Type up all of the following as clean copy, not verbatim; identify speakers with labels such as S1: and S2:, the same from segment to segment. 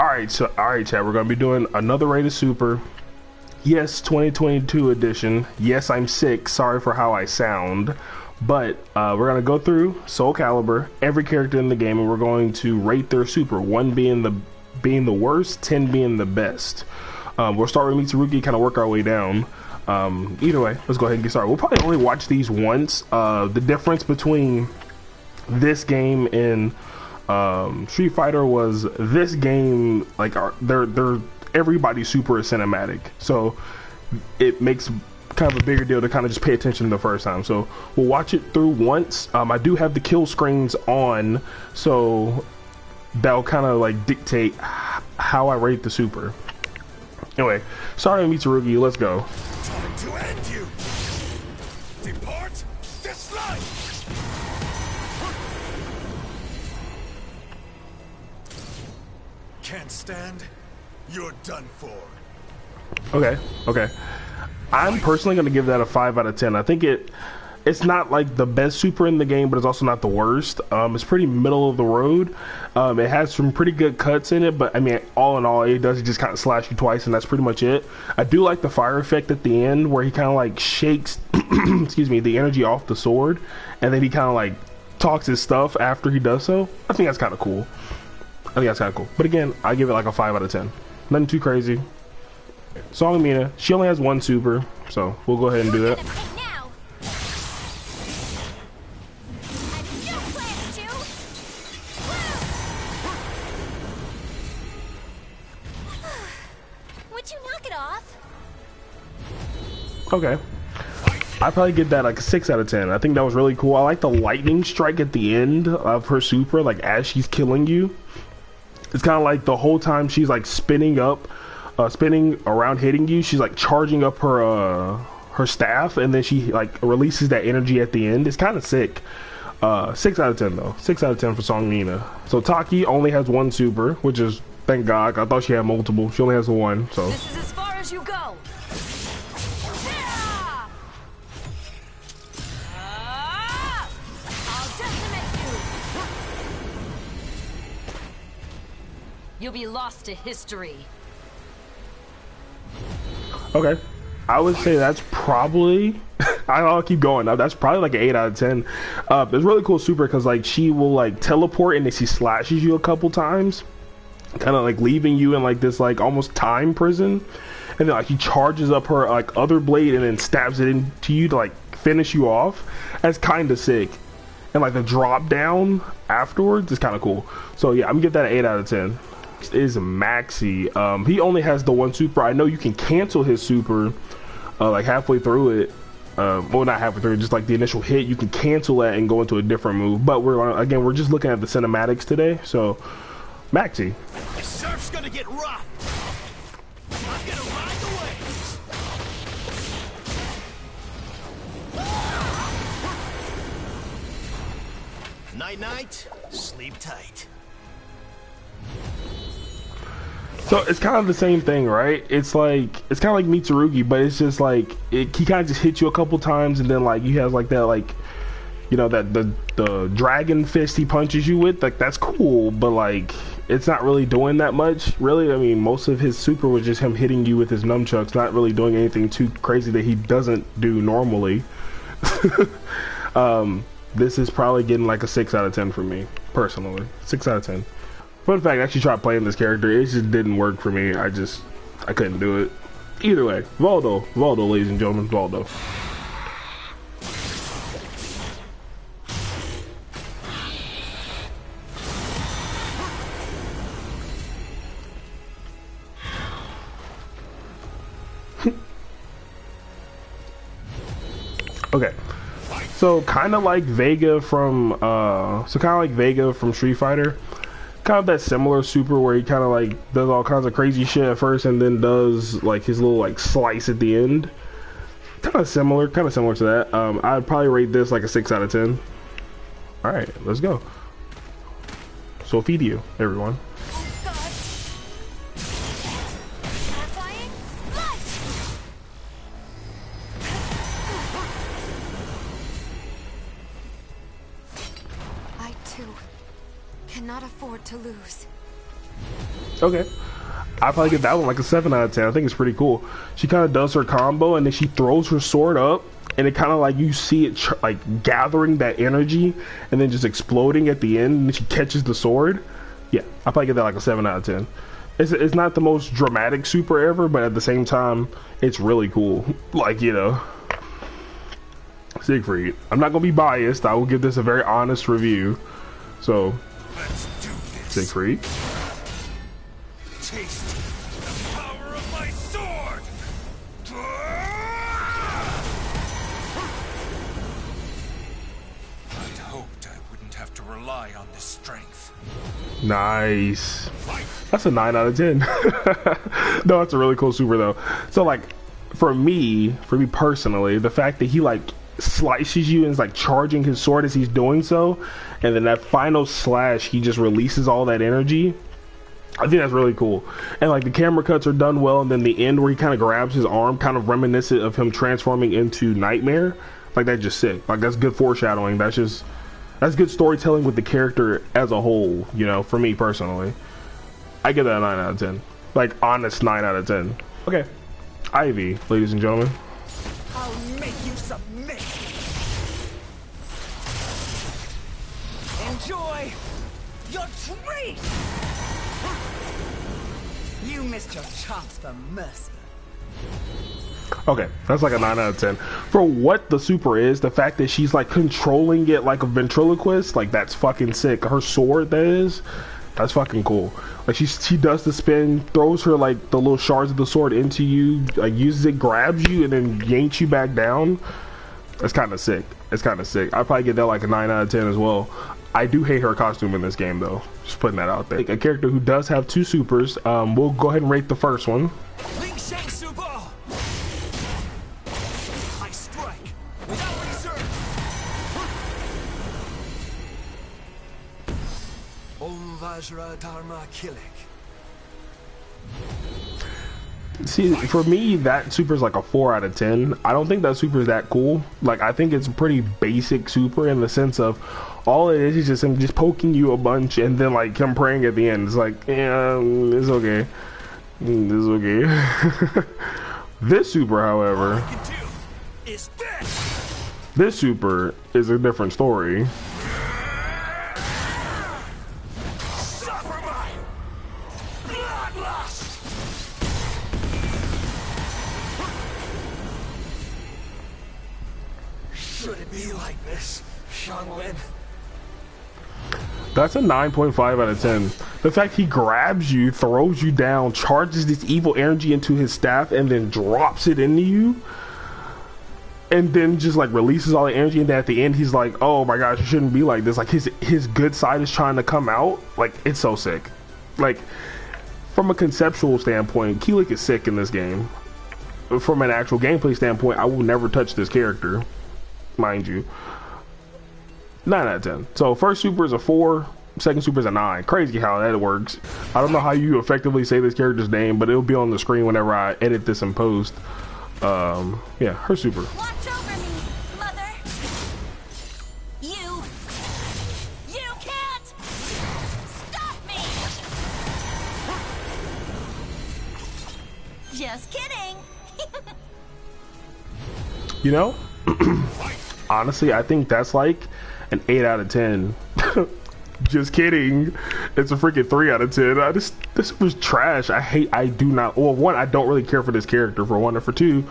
S1: Alright, chat, we're gonna be doing another rated super. Yes, 2022 edition. Yes, I'm sick. Sorry for how I sound. But we're gonna go through Soul Calibur, every character in the game, and we're going to rate their super. 1 being the worst, 10 being the best. We'll start with MITSURUGI, kind of work our way down. Either way, let's go ahead and get started. We'll probably only watch these once. The difference between this game and Street Fighter was this game, like, they're everybody's super is cinematic, so it makes kind of a bigger deal to kind of just pay attention the first time. So we'll watch it through once. I do have the kill screens on, so that'll kind of like dictate how I rate the super. Anyway, starting with MITSURUGI, let's go.
S2: Time to end you. Depart this life. Can't stand. You're done for.
S1: Okay. I'm personally going to give that a 5 out of 10. I think it's not like the best super in the game, but it's also not the worst. It's pretty middle of the road. It has some pretty good cuts in it, but I mean, all in all, it does just kind of slash you twice, and that's pretty much it. I do like the fire effect at the end, where he kind of like shakes, excuse me, the energy off the sword, and then he kind of like talks his stuff after he does so. I think that's kind of cool. But again, I give it like a 5 out of 10. Nothing too crazy. Song Mina, she only has 1 super, so we'll go ahead and do that.
S3: Would you knock it off?
S1: Okay. I probably get that like a 6 out of 10. I think that was really cool. I like the lightning strike at the end of her super, like as she's killing you. It's kind of like the whole time she's like spinning around hitting you, she's like charging up her staff, and then she like releases that energy at the end. It's kind of sick. 6 out of 10 though. 6 out of 10 for Song Mina. So Taki only has 1 super, which is, thank God. I thought she had multiple. She only has 1. So
S3: this is as far as you go. I'll decimate you. You'll be lost to history.
S1: okay, I would say that's probably I'll keep going. That's probably like an 8 out of 10. It's really cool super because like she will like teleport and then she slashes you a couple times, kind of like leaving you in like this like almost time prison, and then like he charges up her like other blade and then stabs it into you to like finish you off. That's kind of sick, and like the drop down afterwards is kind of cool. So yeah, I'm gonna give that an 8 out of 10. Is Maxi. He only has the 1 super. I know you can cancel his super like halfway through it. Well, not halfway through, just like the initial hit. You can cancel that and go into a different move. But we're just looking at the cinematics today. So Maxi.
S2: The surf's gonna get rough. I'm gonna ride the wave. Night night. Sleep tight.
S1: So it's kind of the same thing, right? It's kind of like MITSURUGI, but it's just like he kind of just hits you a couple times, and then like he has like that, like, you know, that the dragon fist he punches you with. Like that's cool, but like it's not really doing that much, really. I mean, most of his super was just him hitting you with his nunchucks, not really doing anything too crazy that he doesn't do normally. This is probably getting like a 6 out of 10 for me personally. 6 out of 10. Fun fact, I actually tried playing this character. It just didn't work for me. I couldn't do it. Either way, VOLDO, ladies and gentlemen, VOLDO. Okay. So kind of like Vega from Street Fighter. Kind of that similar super where he kind of like does all kinds of crazy shit at first and then does like his little like slice at the end. Kind of similar to that. I'd probably rate this like a 6 out of 10. All right, let's go. So feed you, everyone.
S3: I too cannot afford to lose.
S1: Okay. I probably give that one like a 7 out of 10. I think it's pretty cool. She kind of does her combo and then she throws her sword up, and it kind of like you see it like gathering that energy and then just exploding at the end, and then she catches the sword. Yeah, I probably give that like a 7 out of 10. It's not the most dramatic super ever, but at the same time, it's really cool. Like, you know, Siegfried. I'm not gonna be biased. I will give this a very honest review. So,
S2: Let's do this.
S1: Siegfried.
S2: Taste the power of my sword. I'd hoped I wouldn't have to rely on this strength.
S1: Nice. That's a 9 out of 10. No, it's a really cool super though. So like, for me personally, the fact that he like slices you and is like charging his sword as he's doing so, and then that final slash, he just releases all that energy. I think that's really cool. And like the camera cuts are done well, and then the end where he kind of grabs his arm, kind of reminiscent of him transforming into Nightmare. Like, that's just sick. Like, that's good foreshadowing. That's good storytelling with the character as a whole, you know, for me personally. I give that a 9 out of 10. Like, honest 9 out of 10. Okay. Ivy, ladies and gentlemen.
S2: I'll make you submit. Enjoy your treat. You missed your chance for mercy.
S1: Okay, that's like a 9 out of 10. For what the super is, the fact that she's like controlling it like a ventriloquist, like that's fucking sick. Her sword, that is, that's fucking cool. Like she does the spin, throws her like the little shards of the sword into you, like uses it, grabs you, and then yanks you back down. That's kind of sick. It's kind of sick. I'd probably get that like a 9 out of 10 as well. I do hate her costume in this game though. Just putting that out there. A character who does have 2 supers. We'll go ahead and rate the first one.
S2: I strike without reserve. Om Vajra Dharma Kilik.
S1: See, for me, that super is like a 4 out of 10. I don't think that super is that cool. Like, I think it's a pretty basic super in the sense of all it is just him just poking you a bunch and then like him praying at the end. It's like, yeah, it's okay. It's okay. This super, however, this super is a different story.
S2: Should it be like this, Xianglin?
S1: That's a 9.5 out of 10. The fact he grabs you, throws you down, charges this evil energy into his staff, and then drops it into you, and then just like releases all the energy, and then at the end he's like, oh my gosh, it shouldn't be like this. Like his good side is trying to come out. Like, it's so sick. Like, from a conceptual standpoint, Kilik is sick in this game. From an actual gameplay standpoint, I will never touch this character, mind you. 9 out of 10. So first super is a 4, second super is a 9. Crazy how that works. I don't know how you effectively say this character's name, but it'll be on the screen whenever I edit this in post. Yeah, her super.
S3: Watch over me, mother. You can't stop me. Just kidding.
S1: You know, honestly, I think that's like an 8 out of 10. Just kidding. It's a freaking 3 out of 10. This was trash. I do not, well, one, I don't really care for this character, for one, and for two,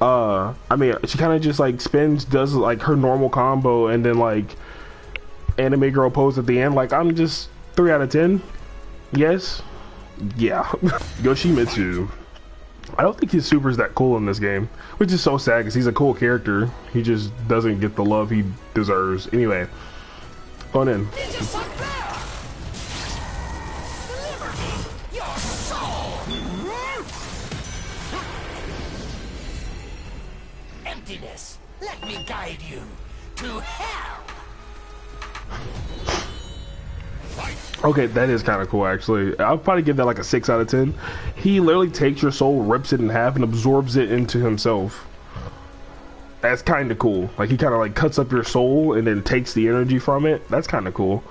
S1: I mean, she kind of just like spins, does like her normal combo, and then like anime girl pose at the end. Like, I'm just 3 out of 10. Yes. Yeah. Yoshimitsu. I don't think his super is that cool in this game, which is so sad because he's a cool character. He just doesn't get the love he deserves. Anyway, going in.
S2: Emptiness, let me guide you to hell.
S1: Okay, that is kind of cool, actually. I'll probably give that like a 6 out of 10. He literally takes your soul, rips it in half, and absorbs it into himself. That's kind of cool. Like, he kind of like cuts up your soul and then takes the energy from it. That's kind of cool.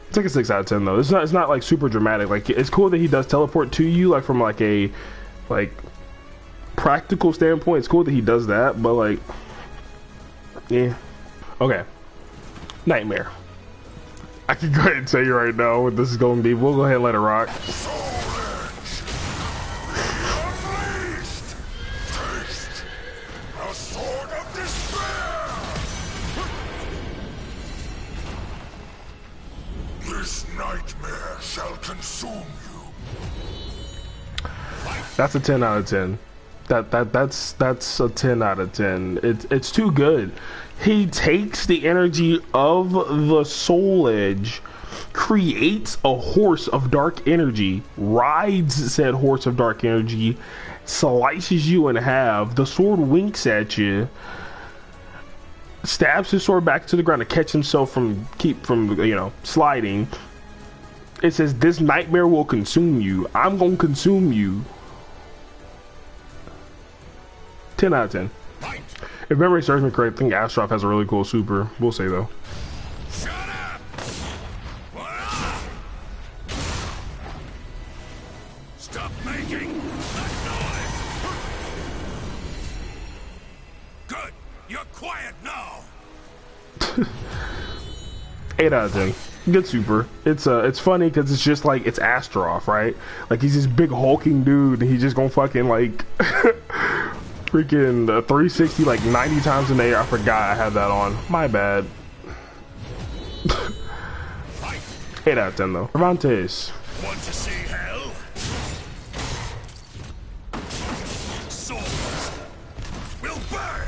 S1: It's like a 6 out of 10 though. It's not like super dramatic. Like it's cool that he does teleport to you, like from like a practical standpoint. It's cool that he does that, but like, yeah. Okay. Nightmare. I can go ahead and tell you right now what this is going to be. We'll go ahead and let it rock.
S4: This nightmare shall consume you.
S1: That's a 10 out of 10. That's a 10 out of 10. It's too good. He takes the energy of the soul edge, creates a horse of dark energy, rides said horse of dark energy, slices you in half. The sword winks at you, stabs his sword back to the ground to catch himself from sliding. It says this nightmare will consume you. I'm gonna consume you. 10 out of 10. If memory serves me correct, I think Astrolf has a really cool super. We'll say though.
S4: Shut up! Stop making that noise! Good. You're quiet now.
S1: 8 out of 10. Good super. It's funny because it's just like it's Astrolf, right? Like he's this big hulking dude and he's just gonna fucking like freaking 360 like 90 times in the air. I forgot I had that on. My bad. 8 out of 10 though. Cervantes.
S4: Want to see hell? Souls will burn.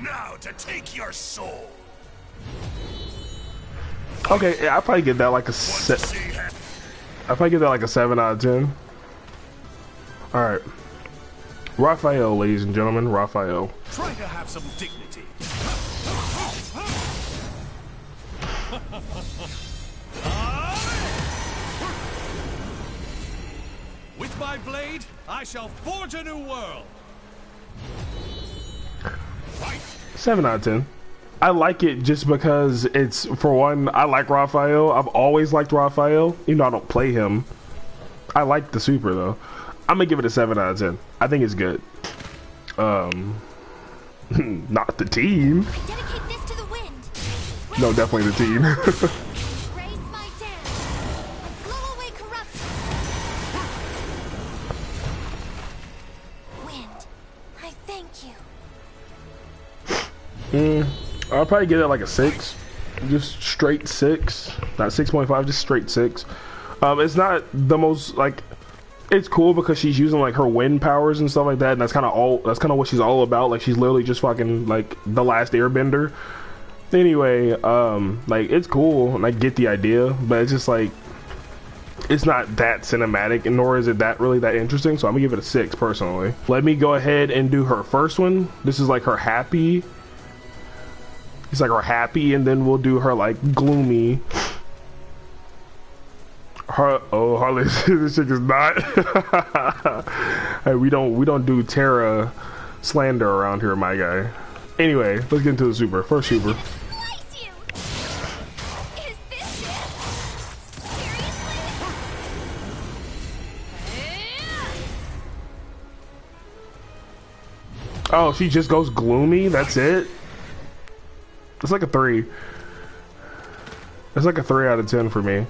S4: Now to take your soul.
S1: Okay, yeah, I probably get that like a I probably get that like a 7 out of 10. All right, Raphael, ladies and gentlemen, Raphael.
S4: Try to have some dignity. With my blade, I shall forge a new world.
S1: 7 out of 10. I like it just because it's, for one, I like Raphael. I've always liked Raphael, even though I don't play him. I like the super though. I'm gonna give it a 7 out of 10. I think it's good. Not the team.
S5: I dedicate this to the wind.
S1: No, definitely the team.
S5: Raise my dance. Blow away corruption. Wind, I thank you.
S1: I'll probably get it like a 6. Just straight 6. Not 6.5, just straight 6. It's not the most, like, it's cool because she's using like her wind powers and stuff like that, and that's kind of what she's all about. Like she's literally just fucking like the last airbender. Anyway, like it's cool and I get the idea, but it's just like it's not that cinematic, and nor is it that really that interesting, so I'm gonna give it a 6 personally. Let me go ahead and do her first one. This is like her happy. It's like her happy, and then we'll do her like gloomy. Her, oh, Harley, this chick is not. Hey, we don't do Terra slander around here, my guy. Anyway, let's get into the super. First super.
S5: Slice you. Is this it? Seriously?
S1: Oh, she just goes gloomy. That's it. It's like a 3. It's like a 3 out of 10 for me.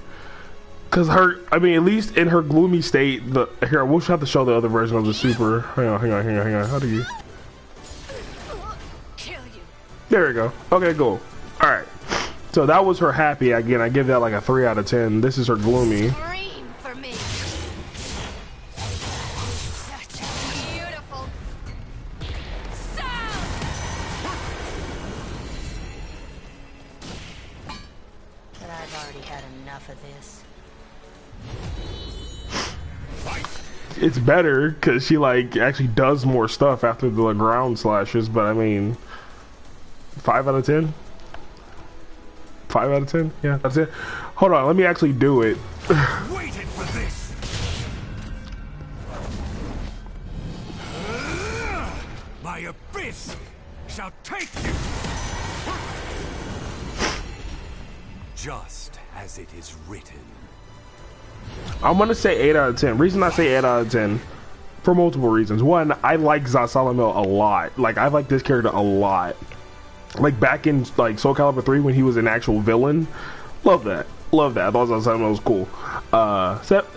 S1: Cause her, I mean, at least in her gloomy state, here we'll have to show the other version of the super. Hang on. How do you?
S3: Kill you.
S1: There we go. Okay, cool. All right. So that was her happy. Again, I give that like a 3 out of 10. This is her gloomy.
S3: Scream for me.
S5: Such a beautiful
S3: Sound.
S6: But I've already had enough of this.
S1: It's better because she like actually does more stuff after the ground slashes. But I mean, 5 out of 10. 5 out of 10. Yeah, that's it. Hold on, let me actually do it.
S4: Waited for this. My abyss shall take just as it is written.
S1: I'm gonna say 8 out of 10. Reason I say 8 out of 10 for multiple reasons. One, I like Zasalamel a lot. Like I like this character a lot. Like back in like Soul Calibur 3 when he was an actual villain. Love that. Love that. I thought Zasalamel was cool.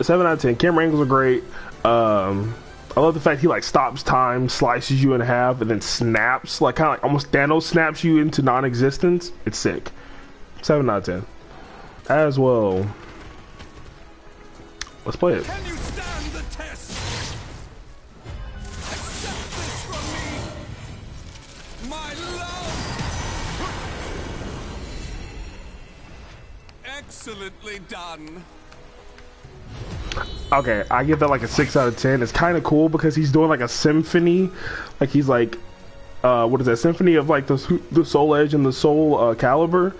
S1: 7 out of 10. Camera angles are great. I love the fact he like stops time, slices you in half, and then snaps, like kind of like almost Thanos snaps you into non-existence. It's sick. 7 out of 10. As well. Let's play it.
S4: Can you stand the test? Accept this from me, my love. Excellently done.
S1: Okay, I give that like a 6 out of 10. It's kind of cool because he's doing like a symphony, like he's like, what is that? Symphony of like the Soul Edge and the Soul Calibur,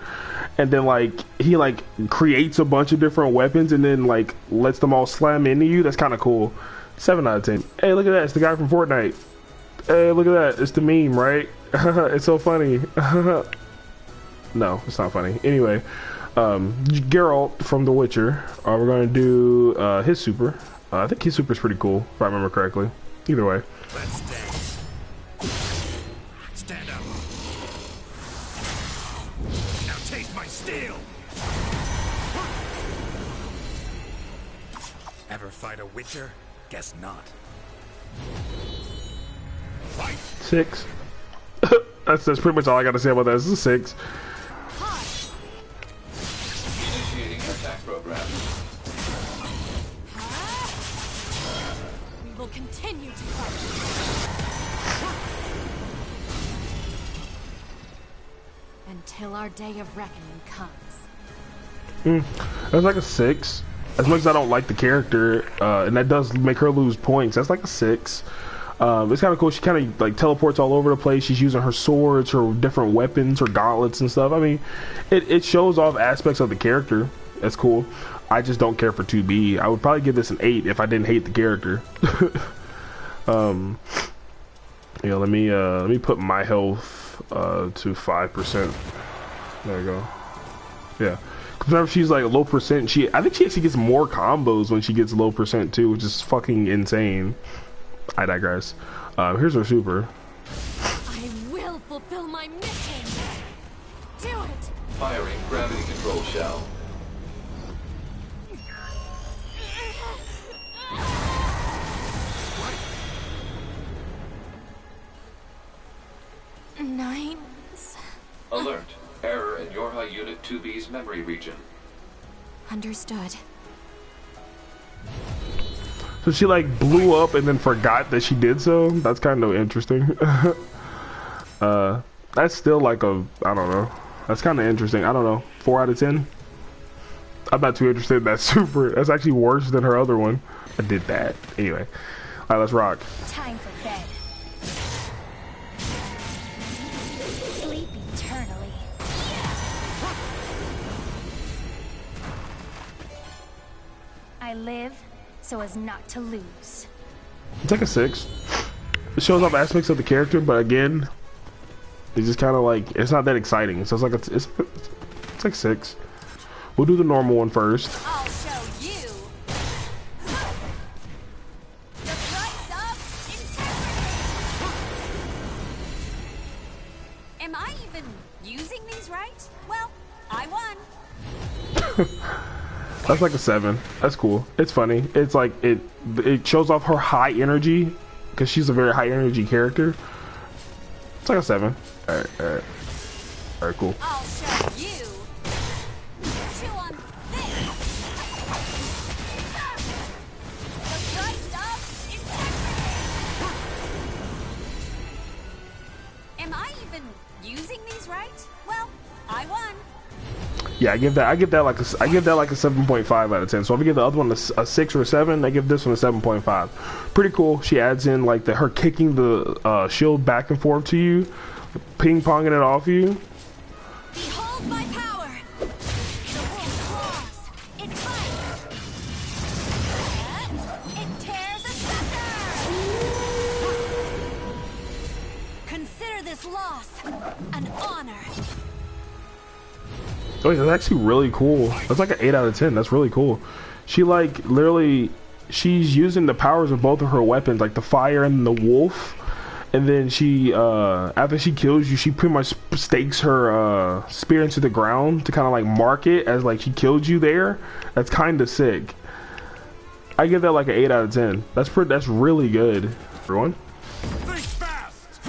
S1: and then like he like creates a bunch of different weapons and then like lets them all slam into you. That's kind of cool. 7 out of 10. Hey, look at that! It's the guy from Fortnite. Hey, look at that! It's the meme, right? It's so funny. No, it's not funny. Anyway. Geralt from The Witcher. We're gonna do his super. I think his super is pretty cool, if I remember correctly. Either way.
S4: Let's dance. Stand up. Now taste my steel. Ever fight a Witcher? Guess not. Fight.
S1: 6. that's pretty much all I got to say about that. This is a 6.
S3: We will continue to fight. Until our day of reckoning comes.
S1: That's like a 6. As much as I don't like the character, and that does make her lose points, that's like a 6. It's kind of cool. She kind of like teleports all over the place. She's using her swords, her different weapons, her gauntlets and stuff. I mean, it shows off aspects of the character. That's cool. I just don't care for 2B. I would probably give this an 8 if I didn't hate the character. Yeah, let me put my health to 5%. There you go. Yeah. Whenever she's like low percent, I think she actually gets more combos when she gets low percent too, which is fucking insane. I digress. Here's her super.
S3: I will fulfill my mission. Do it.
S7: Firing gravity control shell.
S3: Nines.
S7: Alert. Error in Yorha Unit 2B's memory region.
S3: Understood.
S1: So she like blew up and then forgot that she did so. That's kind of interesting. That's still like a, I don't know. That's kind of interesting. I don't know. 4 out of 10. I'm not too interested in that super. That's actually worse than her other one. I did that. Anyway. Alright, let's rock.
S5: Time for bed. Sleep eternally. I live so as not to lose.
S1: It's like a 6. It shows off aspects of the character, but again, it's just kind of like, it's not that exciting. So it's like it's like 6. We'll do the normal one first.
S5: I'll show you the price of integrity. Am I even using these right? Well, I won.
S1: That's like a 7. That's cool. It's funny. It's like it shows off her high energy because she's a very high energy character. It's like a 7. All right, cool.
S5: I'll show you. Chew on this. The price of integrity. Am I even using these right? Well, I won.
S1: Yeah, I give that like a 7.5 out of 10. So if I give the other one a 6 or a 7, I give this one a 7.5. Pretty cool. She adds in like her kicking the shield back and forth to you, ping ponging it off you.
S5: Behold my power. The world roars. It fights. It tears asunder. Consider this loss an honor.
S1: Oh, that's actually really cool. That's like an 8 out of 10. That's really cool. She like literally, she's using the powers of both of her weapons, like the fire and the wolf. And then she, after she kills you, she pretty much stakes her spear into the ground to kind of like mark it as like she killed you there. That's kind of sick. I give that like an 8 out of 10. That's really good. Everyone.
S4: Think fast.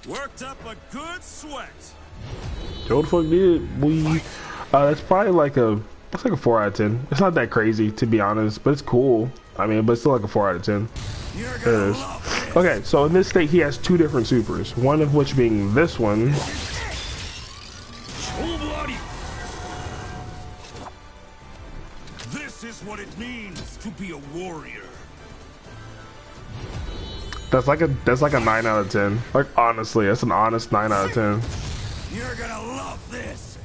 S4: Worked up a good sweat.
S1: What the fuck did we? That's probably like that's like a 4 out of 10. It's not that crazy to be honest, but it's cool. I mean, but it's still like a 4 out of 10. There it is. Okay, so in this state he has 2 different supers. One of which being this one.
S4: This is what it means to be a warrior.
S1: That's like a 9 out of 10. Like honestly, that's an honest 9 out of 10.
S4: You're gonna love this.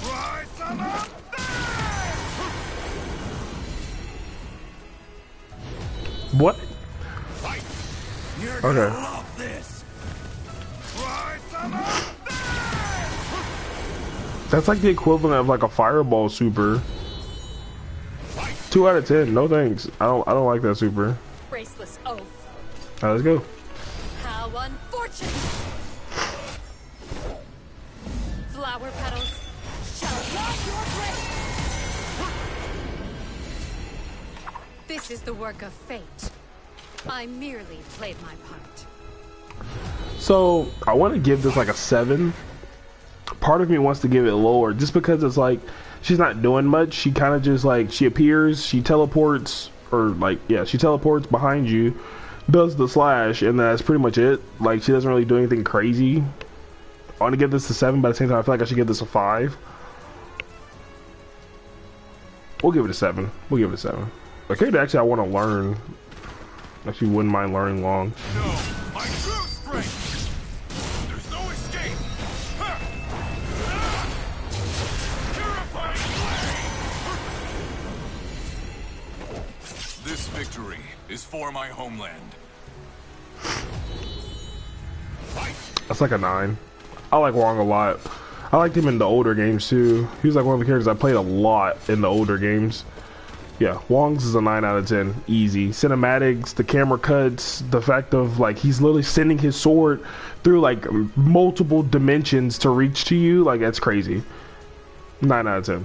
S4: Try some of this.
S1: What?
S4: You're gonna
S1: Okay.
S4: love this. Try some of this.
S1: That's like the equivalent of like a fireball super. 2 out of 10. No thanks. I don't like that super.
S3: Graceless oath.
S1: Alright, let's go.
S3: How unfortunate! Flower petals shall love your grace! This is the work of fate. I merely played my part.
S1: So I want to give this like a 7. Part of me wants to give it lower just because it's like she's not doing much. She kind of just like she appears, she teleports, or like yeah, she teleports behind you, does the slash, and that's pretty much it. Like she doesn't really do anything crazy. I want to give this a 7, but at the same time I feel like I should give this a 5. We'll give it a 7. We'll give it a 7. Okay, actually I want to learn. Actually wouldn't mind learning long.
S4: No, my true strength. There's no escape. Ha! Ah! Purifying blade. This victory is for my homeland.
S1: That's like a 9. I like Wong a lot. I liked him in the older games too. He was like one of the characters I played a lot in the older games. Yeah, Wong's is a 9 out of 10. Easy. Cinematics, the camera cuts, the fact of like he's literally sending his sword through like multiple dimensions to reach to you. Like that's crazy. 9 out of 10.